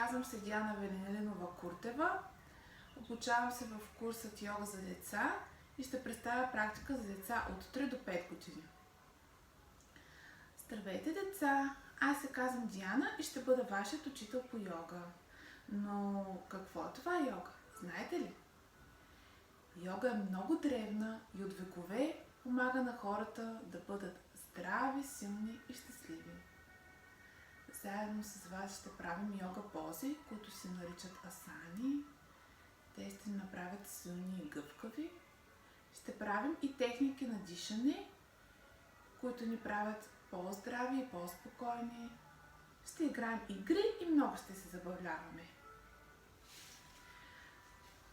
Казвам се Диана Венелинова Куртева. Обучавам се в курсът Йога за деца и ще представя практика за деца от 3 до 5 години. Здравейте, деца! Аз се казвам Диана и ще бъда вашият учител по йога. Но какво е това йога? Знаете ли? Йога е много древна и от векове помага на хората да бъдат здрави, силни и щастливи. Заедно с вас ще правим йога пози, които се наричат асани. Те ще ни направят силни и гъвкави. Ще правим и техники на дишане, които ни правят по-здрави и по-спокойни. Ще играем игри и много ще се забавляваме.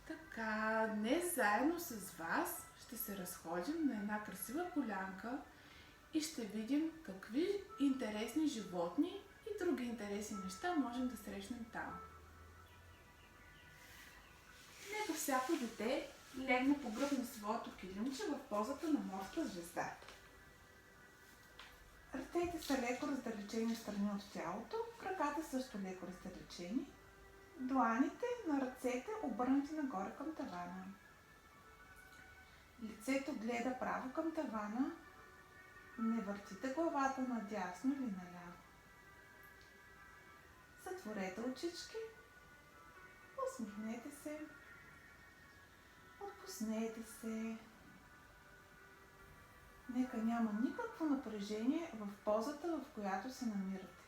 Така, днес заедно с вас ще се разходим на една красива полянка и ще видим какви интересни животни и други интересни неща можем да срещнем там. Нека всяко дете легне по гръб на своето килимче в позата на морска звезда. Ръцете са леко раздалечени встрани от тялото, краката също леко раздалечени. Дланите на ръцете обърнати нагоре към тавана. Лицето гледа право към тавана. Не въртите главата надясно или наляво. Затворете очички. Усмихнете се. Отпуснете се. Нека няма никакво напрежение в позата, в която се намирате.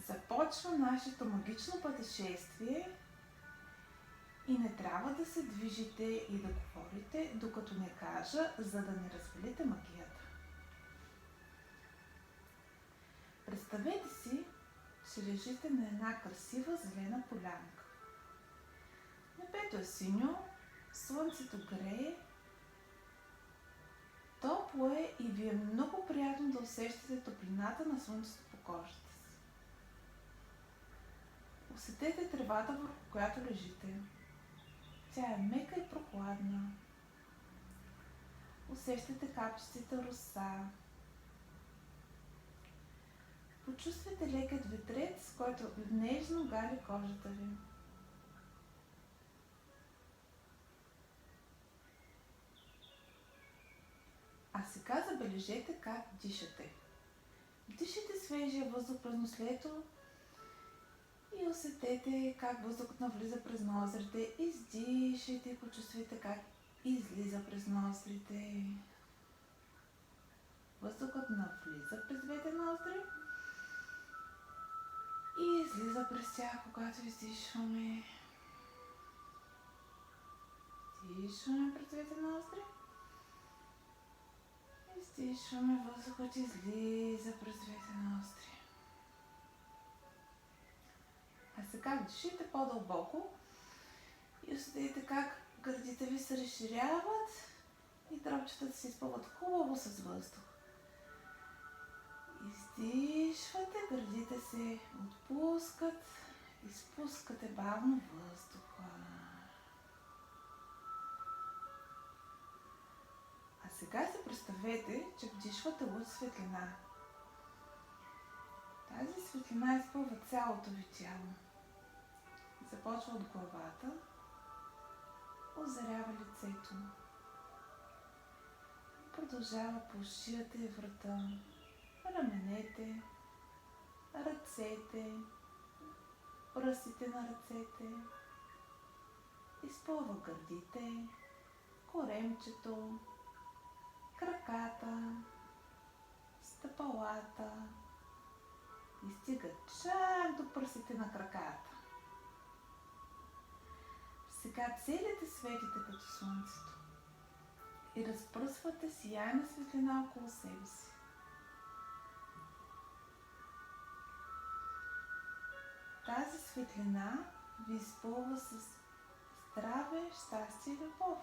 Започва нашето магично пътешествие и не трябва да се движите и да говорите, докато не кажа, за да не развалите магията. Представете си, че лежите на една красива зелена полянка. Небето е синьо, слънцето грее, топло е и ви е много приятно да усещате топлината на слънцето по кожата си. Усетете тревата, върху която лежите. Тя е мека и прохладна. Усещате капчиците роса. Почувствайте лекият ветрец, който нежно гали кожата ви. А сега забележете как дишате. Дишайте свежия въздух през нослето и усетете как въздухът навлиза през ноздрите. Издишайте и почувствайте как излиза през ноздрите. Въздухът навлиза през двете ноздри и излиза през тях, когато издишваме. Издишваме през двете ноздри. Издишваме, въздухът излиза през двете ноздри. А сега дишайте по-дълбоко и усетите как гърдите ви се разширяват и дръбчетата се изпълват хубаво с въздух. Издишвате, гърдите се отпускат, изпускате бавно въздуха. А сега се представете, че вдишвате луч светлина. Тази светлина изпълва цялото ви тяло. Започва от главата, озарява лицето. Продължава по шията и врата, раменете, ръцете, пръстите на ръцете. Изпълва гърдите, коремчето, краката, стъпалата и стига чак до пръстите на краката. Сега целите светите като слънцето и разпръсвате сияйна светлина около себе си. Тази светлина ви изпълва с здраве, щастие и любов.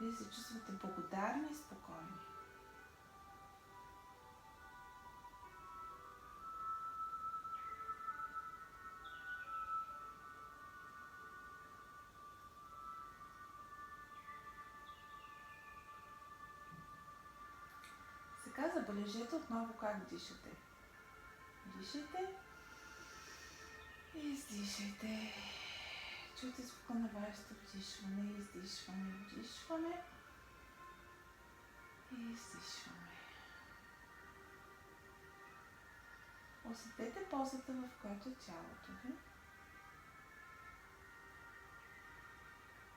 Вие се чувствате благодарни и спокойни. забележете отново как дишате. Дишайте и издишайте. Чуйте звука на вашето вдишване и издишване. Вдишваме и издишваме. Усетете позата, в която е тялото ви.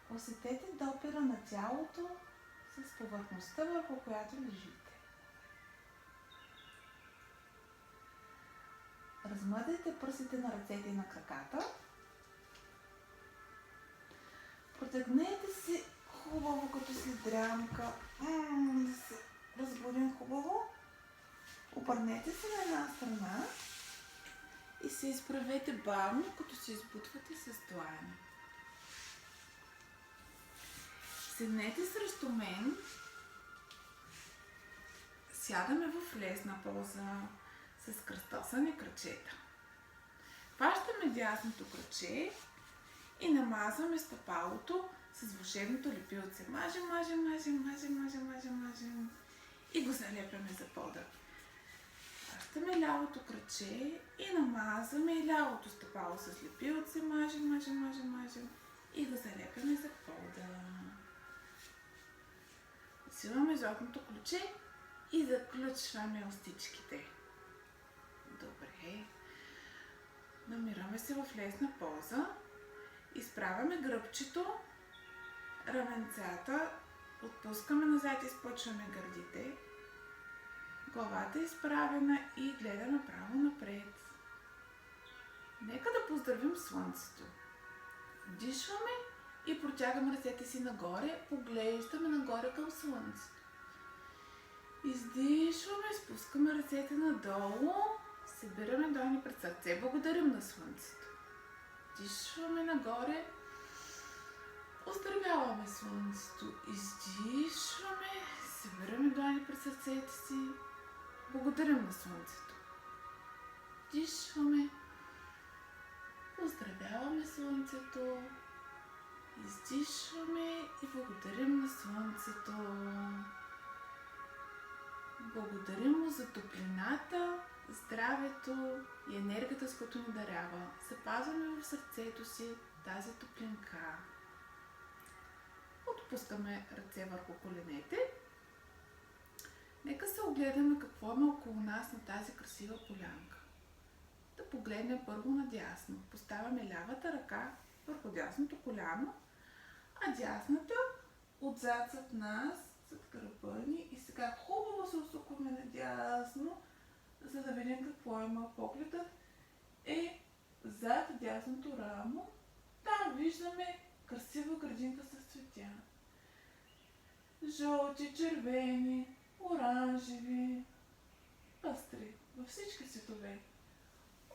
Усетете допира на тялото с повърхността, върху която лежите. Размъдайте пръстите на ръцете и на краката. Протегнете се хубаво, като си дрямка. Да се разбудим хубаво. Обърнете се на една страна и се изправете бавно, като се избутвате с длани. Седнете срещу мен. Сядаме в лесна поза с кръстосани крачета. Хващаме дясното краче и намазваме стъпалото с вълшебното лепилце. Мажем и го залепяме за пода. Хващаме лявото краче и намазваме и лявото стъпало с лепилце. Мажем и го залепяме за пода. Взимаме златното ключе и заключваме устичките. Добре. Намираме се в лесна поза. Изправяме гръбчето, раменцата, отпускаме назад, изпъчваме гърдите. Главата е изправена и гледаме право напред. Нека да поздравим слънцето. Вдишваме и протягаме ръцете си нагоре, поглеждаме нагоре към слънцето. Издишваме, спускаме ръцете надолу, събираме долни пред сърце, благодарим на слънцето. Вдишваме нагоре, оздравяваме слънцето, издишваме, събираме долни пред сърцето си, благодарим на слънцето. Вдишваме, оздравяваме слънцето, издишваме и благодарим на слънцето. Благодарим му за топлината, здравето и енергията, с която ни дарява. Запазваме в сърцето си тази топлинка. Отпускаме ръце върху коленете. Нека се огледаме какво има около нас на тази красива полянка. Да погледнем първо надясно. Поставяме лявата ръка върху дясното коляно, а дясната отзад зад нас, зад гърба ни, и сега хубаво се усукваме надясно, за да видим какво има. Погледът е зад дясното рамо. Там виждаме красива градинка с цветя. Жълти, червени, оранжеви, пъстри, във всички цветове.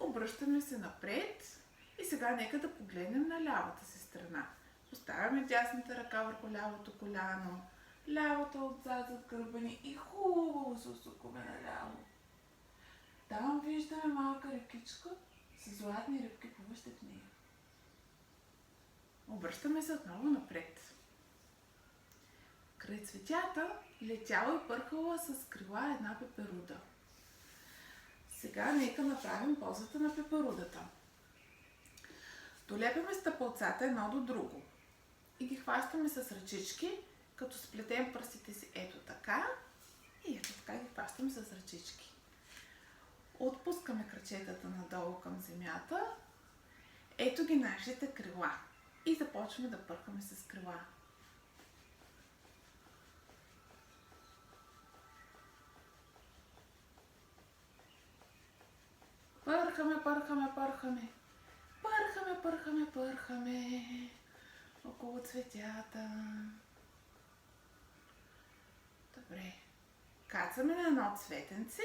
Обръщаме се напред и сега нека да погледнем на лявата си страна. Поставяме дясната ръка върху лявото коляно, лявата отзад зад гърба ни и хубаво се усукваме наляво. Там виждаме малка рекичка с златни рибки плуващи в нея. Обръщаме се отново напред. Край цветята летяла и пърхала с крила една пеперуда. Сега нека направим позата на пеперудата. Долепяме стъпалцата едно до друго и ги хващаме с ръчички, като сплетем пръстите си ето така и ето така ги хващаме с ръчички. Отпускаме крачетата надолу към земята. Ето ги нашите крила и започваме да пърхаме с крила. Пърхаме около цветята. Добре. Кацаме на едно цветенце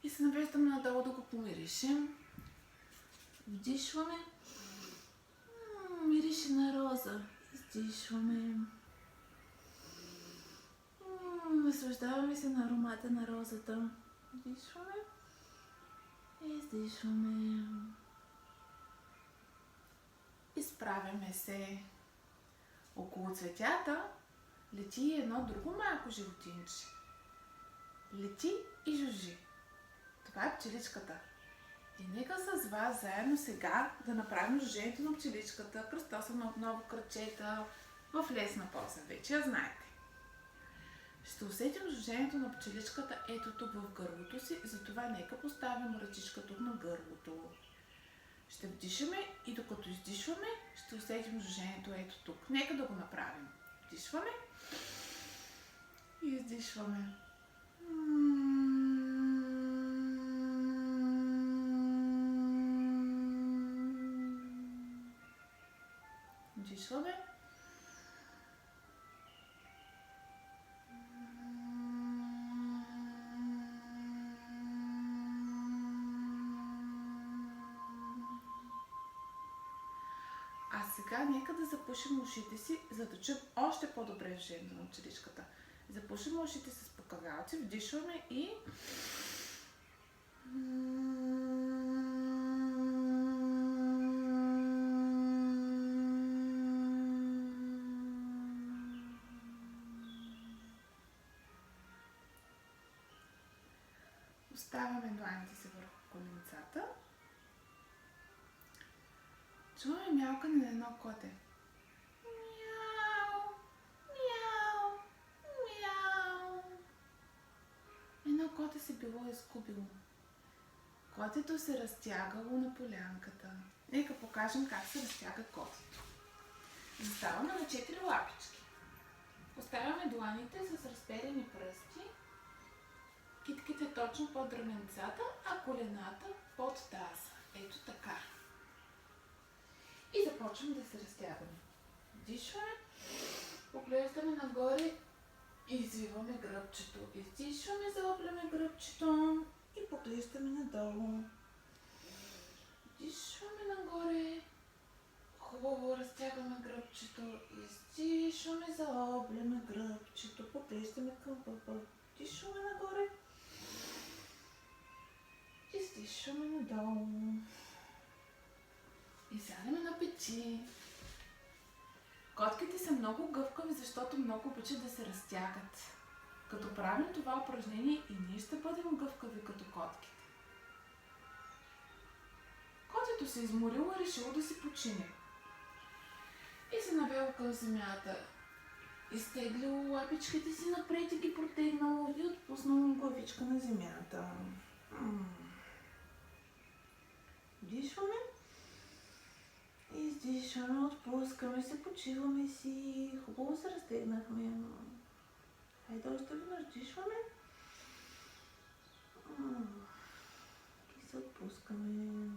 и се навеждаме надолу да го помиришем. Вдишваме. Мирише на роза. Издишваме. Наслаждаваме се на аромата на розата. Вдишваме. Издишваме. Изправяме се. Около цветята лети едно друго малко животинче. лети и жужи. Това е пчеличката. И нека с вас заедно сега да направим жужжението на пчеличката, кръстосана отново кръчета, в лесна поза. Вече я знаете. Ще усетим жужжението на пчеличката ето тук в гърлото си, затова нека поставим ръчичка тук на гърлото. Ще вдишаме и докато издишваме, ще усетим жужжението ето тук. Нека да го направим. Вдишваме и издишваме. Вдишваме. А сега нека да запушим ушите си, за да чуем още по-добре жужжението на пчеличката. Запушим ушите с покавалци, вдишваме и... Оставяме дланите си върху коленцата. Чуваме мялкане на едно коте. Мяу, мяу, мяу. Едно коте се било изгубило. Котето се разтягало на полянката. Нека покажем как се разтяга котето. Заставаме на 4 лапички. Поставяме дланите с разперени пръсти, китките точно под раменцата, а колената под таза. Ето така. И започваме да се разтягаме. Дишваме, поглеждаме нагоре и извиваме гръбчето. Издишваме, заобляме гръбчето и поглеждаме надолу. Дишваме нагоре, хубаво разтягаме гръбчето. Издишваме, заобляме гръбчето, поглеждаме към пъпа. Дишваме нагоре, издишваме надолу. И сядаме на пети. Котките са много гъвкави, защото много обичат да се разтягат. Като правим това упражнение и ние ще бъдем гъвкави като котките. Котето се изморило и решило да си почине. И се навело към земята. Изтеглило лапичките си напред и ги протегнало и отпуснало главичка на земята. Дишваме. Издишваме, отпускаме се, почиваме си. Хубаво се разтегнахме. Хайде още веднъж дишваме. И се отпускаме.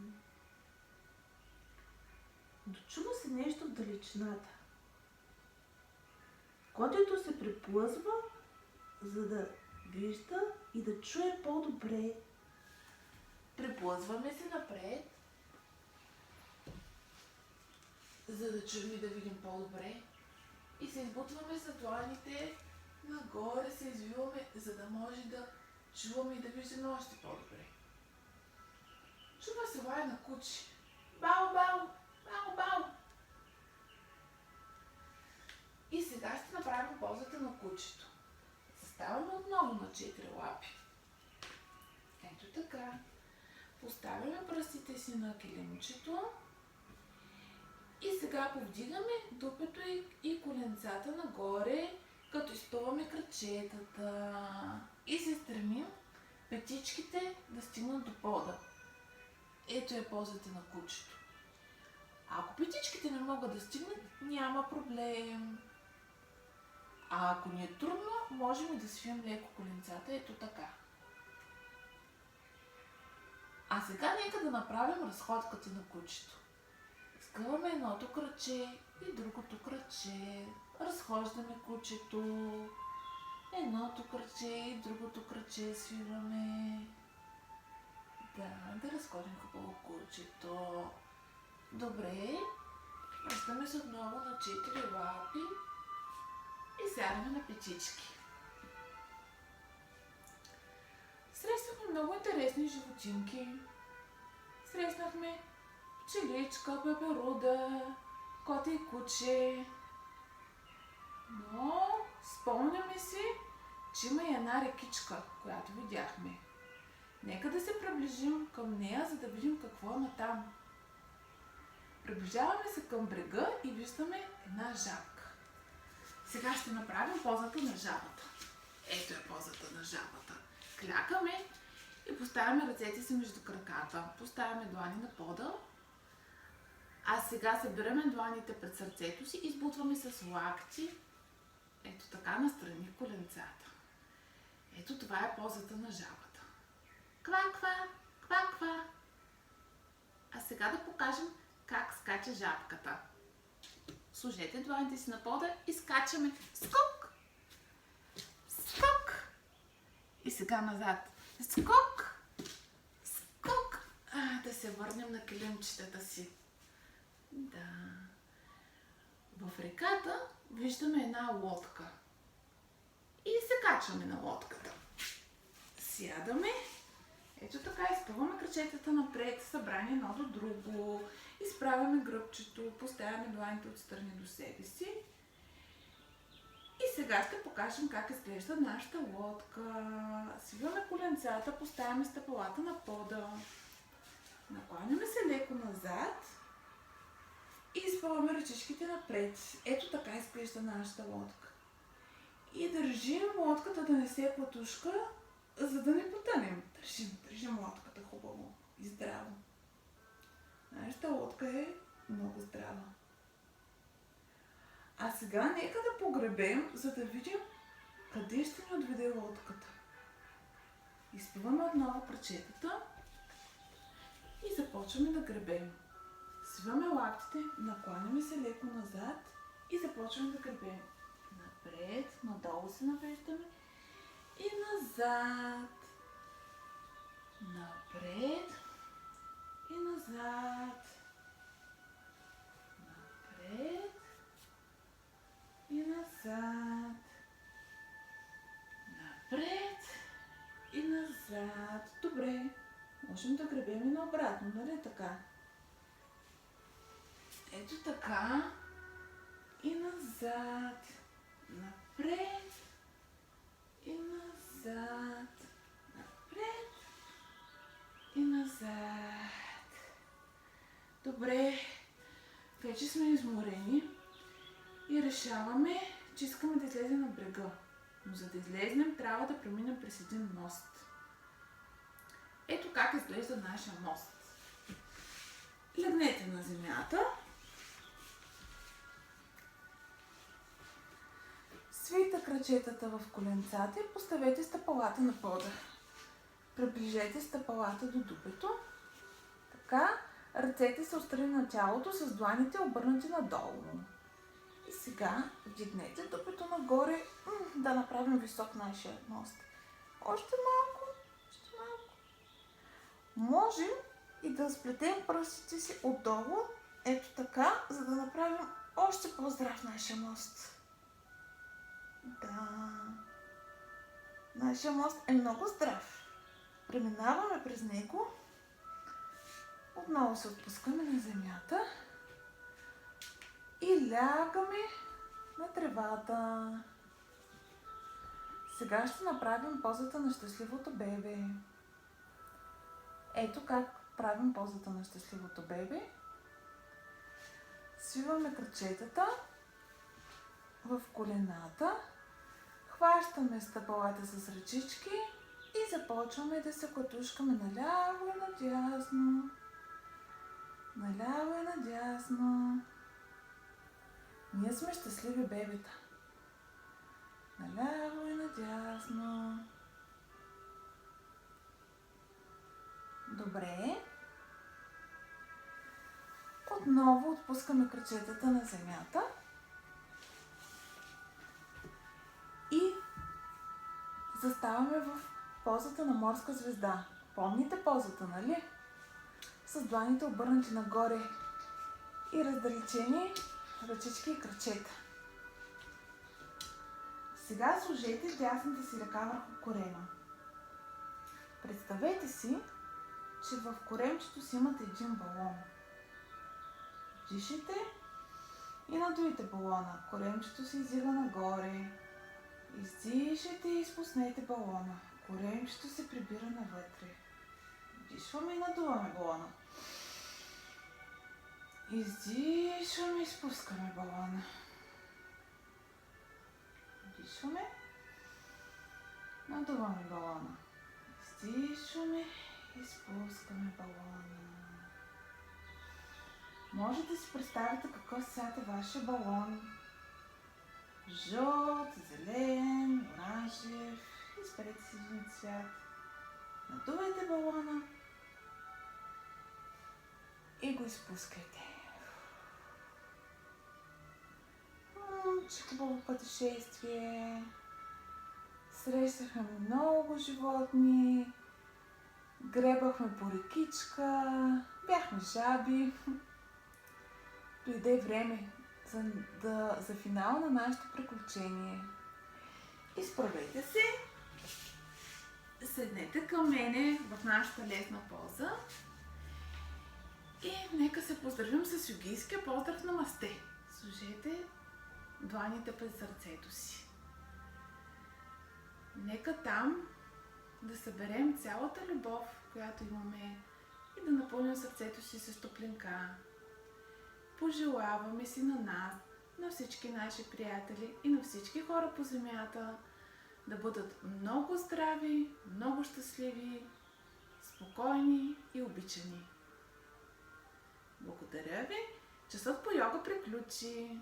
Дочува се нещо в далечината. Котето се приплъзва, за да вижда и да чуе по-добре. Приплъзваме се напред, за да чуем и да видим по-добре. И се избутваме с дланите, нагоре се извиваме, за да може да чуваме и да виждаме още по-добре. Чува се лай на куче. Бау, бау, бау, бау. И сега ще направим позата на кучето. Заставаме отново на 4 лапи. Ето така. Поставяме пръстите си на килимчето. И сега повдигаме дупето и коленцата нагоре, като изпъваме крачетата. И се стремим петичките да стигнат до пода. Ето е позата на кучето. Ако петичките не могат да стигнат, няма проблем. А ако ни е трудно, можем и да свием леко коленцата, ето така. А сега нека да направим разходката на кучето. Скъваме едното краче и другото краче. Разхождаме кучето. Едното краче и другото краче свиваме. Да разходим хубаво кучето. Добре. Връщаме се отново на 4 лапи и сядаме на петички. Срещнахме много интересни животинки. Срещнахме пчеличка, пеперуда, коте и куче. Но спомняме си, че има и една рекичка, която видяхме. Нека да се приближим към нея, за да видим какво има там. Приближаваме се към брега и виждаме една жабка. Сега ще направим позата на жабата. Ето е позата на жабата. Клякаме и поставяме ръцете си между краката. Поставяме длани на пода. А сега събираме дланите пред сърцето си и избутваме с лакти. Ето така настрани коленцата. Ето това е позата на жабата. Ква-ква, ква-ква. А сега да покажем как скача жабката. Сложете дланите си на пода и скачаме. Скок! Скок! И сега назад. Скок! Скок! Да се върнем на килимчетата си. Да. В реката виждаме една лодка. И се качваме на лодката. Сядаме. Ето така изпъваме крачетата напред, събрани едно до друго. Изправяме гръбчето, поставяме дланите отстрани до себе си. И сега ще покажем как изглежда нашата лодка. Свиваме коленцата, поставяме стъпалата на пода. Накланяме се леко назад. И изпъваме ръчичките напред. Ето така изглежда нашата лодка. И държим лодката да не се клатушка, за да не потънем. Държим лодката хубаво и здраво. Нашата лодка е много здрава. А сега нека да погребем, за да видим къде ще ни отведе лодката. Изпиваме отново крачетата и започваме да гребем. Свиваме лактите, накланяме се леко назад и започваме да гребем. Напред, надолу се навеждаме и назад. Напред и назад. Напред и назад. Напред и назад. Добре. Можем да гребем и наобратно, нали така? Ето така. И назад. Напред и назад. Напред и назад. Добре. Вече сме изморени и решаваме, че искаме да излезем на брега. Но за да излезнем, трябва да преминем през един мост. Ето как изглежда нашия мост. Легнете на земята. Свийте крачетата в коленцата и поставете стъпалата на пода. Приближете стъпалата до дупето. Така, ръцете са отстрани на тялото с дланите обърнати надолу. И сега вдигнете дупето нагоре, да направим висок нашия мост. Още малко, още малко. Можем и да сплетем пръстите си отдолу, ето така, за да направим още по-здрав нашия мост. Да. Нашия мост е много здрав. Преминаваме през него. Отново се отпускаме на земята. И лягаме на тревата. Сега ще направим позата на щастливото бебе. Ето как правим позата на щастливото бебе. Свиваме крачетата в колената. Хващаме стъпалата с ръчички и започваме да се клатушкаме наляво и надясно. Наляво и надясно. Ние сме щастливи бебета. Наляво и надясно. Добре. Отново отпускаме крачетата на земята. И заставаме в позата на морска звезда. Помните позата, нали? С дланите обърнати нагоре и раздалечени ръчички и крачета. Сега сложете дясната си ръка върху корема. Представете си, че в коремчето си имате един балон. Дишите и надуйте балона. Коремчето се издига нагоре. Издишайте и изпуснете балона. Коремчето се прибира навътре. Вдишваме и надуваме балона. Издишваме и изпускаме балона. Вдишваме. Надуваме балона. Издишваме и изпускаме балона. Може да си представите какъв цвят е вашия балон. Жълт, зелен, оранжев. Изберете си един цвят. Надувайте балона и го изпускайте. Че хубаво пътешествие. Срещахме много животни. Гребахме по рекичка. Бяхме жаби. Дойде време за финал на нашето приключение. Изправете се. Седнете към мене в нашата лесна поза. И нека се поздравим с йогийския поздрав намасте. Сложете дланите пред сърцето си. Нека там да съберем цялата любов, която имаме и да напълним сърцето си с топлинка. Пожелаваме си на нас, на всички наши приятели и на всички хора по земята да бъдат много здрави, много щастливи, спокойни и обичани. Благодаря ви! Часът по йога приключи!